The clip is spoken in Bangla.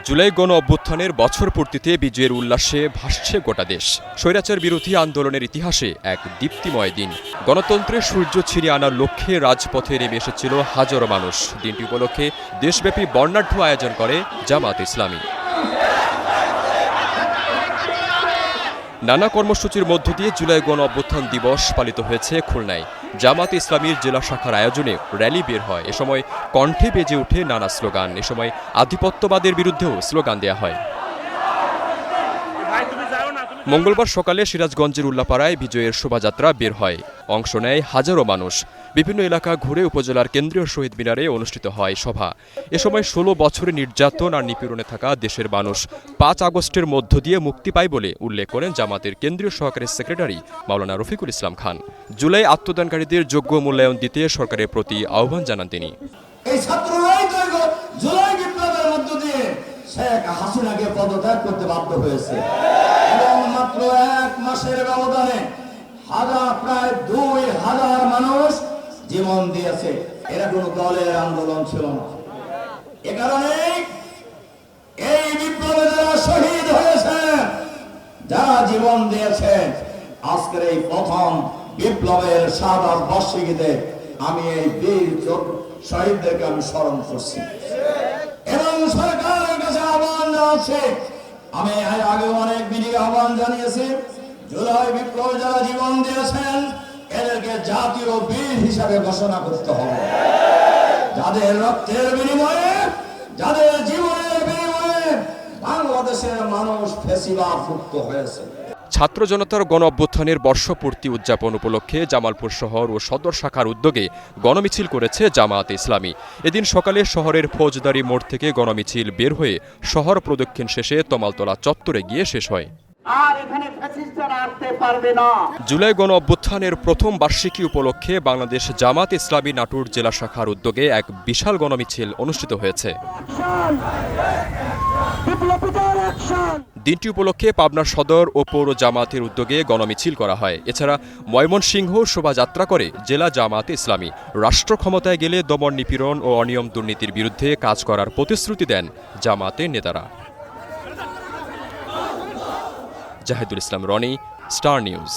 জুলাই গণ অভ্যুত্থানের বছর পূর্তিতে বিজয়ের উল্লাসে ভাসছে গোটা দেশ। স্বৈরাচার বিরোধী আন্দোলনের ইতিহাসে এক দীপ্তিময় দিন। গণতন্ত্রের সূর্য ছিনিয়ে আনার লক্ষ্যে রাজপথে নেমে এসেছিল হাজারো মানুষ। দিনটি উপলক্ষে দেশব্যাপী বর্ণাঢ্য আয়োজন করে জামায়াতে ইসলামী। নানা কর্মসূচির মধ্য দিয়ে জুলাই গণ অভ্যুত্থান দিবস পালিত হয়েছে খুলনায়। জামায়াতে ইসলামীর জেলা শাখার আয়োজনে র্যালি বের হয়। এ সময় কণ্ঠে বেজে ওঠে নানা স্লোগান। এ সময় আধিপত্যবাদের বিরুদ্ধেও স্লোগান দেয়া হয়। মঙ্গলবার সকালে সিরাজগঞ্জের উল্লাপাড়ায় বিজয়ের শোভাযাত্রা বের হয়। অংশ নেয় হাজারো মানুষ। বিভিন্ন এলাকা ঘুরে উপজেলার কেন্দ্রীয় শহীদ মিনারে অনুষ্ঠিত হয় সভা। এ সময় ১৬ বছরে নির্যাতন আর নিপীড়নে থাকা দেশের মানুষ ৫ আগস্টের মধ্য দিয়ে মুক্তি পায় বলে উল্লেখ করেন জামাতের কেন্দ্রীয় সহকারী সেক্রেটারি মাওলানা রফিকুল ইসলাম খান। জুলাই আত্মদানকারীদের যোগ্য মূল্যায়ন দিতে সরকারের প্রতি আহ্বান জানান তিনি। এই ছাত্ররাই তো জুলাই বিপ্লবের মধ্য দিয়ে শেখ হাসিনাকে পদত্যাগ করতে বাধ্য হয়েছে এবং মাত্র ১ মাসের ব্যবধানে প্রায় ২,০০০ মানুষ জীবন দিয়েছে। এরা কোনো দলের আন্দোলন ছিল না। এ কারণে এই বিপ্লবে যারা শহীদ হয়েছেন, যারা জীবন দিয়েছেন, আজকের এই প্রথম বিপ্লবের শাহাদাত বার্ষিকীতে আমি এই বীর শহীদদেরকে আমি স্মরণ করছি এবং সরকারের কাছে আহ্বান জানাচ্ছি। আমি আগে অনেক মিটিংয়ে আহ্বান জানিয়েছি, জুলাই বিপ্লবে যারা জীবন দিয়েছেন এদেরকে জাতীয় বীর হিসাবে ঘোষণা করতে হবে। যাদের রক্তের বিনিময়ে, যাদের জীবনের বিনিময়ে বাংলাদেশের মানুষ ফ্যাসিবাদ মুক্ত হয়েছে। ছাত্র জনতার গণ অভ্যুত্থানের বর্ষপূর্তি উদযাপন উপলক্ষে জামালপুর শহর ও সদর শাখার উদ্যোগে গণমিছিল করেছে জামায়াতে ইসলামী। এদিন সকালে শহরের ফৌজদারি মোড় থেকে গণমিছিল বের হয়ে শহর প্রদক্ষিণ শেষে তমালতলা চত্বরে গিয়ে শেষ হয়। জুলাই গণ অভ্যুত্থানের প্রথম বার্ষিকী উপলক্ষে বাংলাদেশ জামায়াতে ইসলামী নাটোর জেলা শাখার উদ্যোগে এক বিশাল গণমিছিল অনুষ্ঠিত হয়েছে। দিনটি উপলক্ষে পাবনা সদর ও পৌর জামায়াতের উদ্যোগে গণমিছিল করা হয়। এছাড়া ময়মনসিংহ শোভাযাত্রা করে জেলা জামায়াতে ইসলামী। রাষ্ট্র ক্ষমতায় গেলে দমন নিপীড়ন ও অনিয়ম দুর্নীতির বিরুদ্ধে কাজ করার প্রতিশ্রুতি দেন জামায়াতের নেতারা। জাহিদুল ইসলাম রনি, স্টার নিউজ।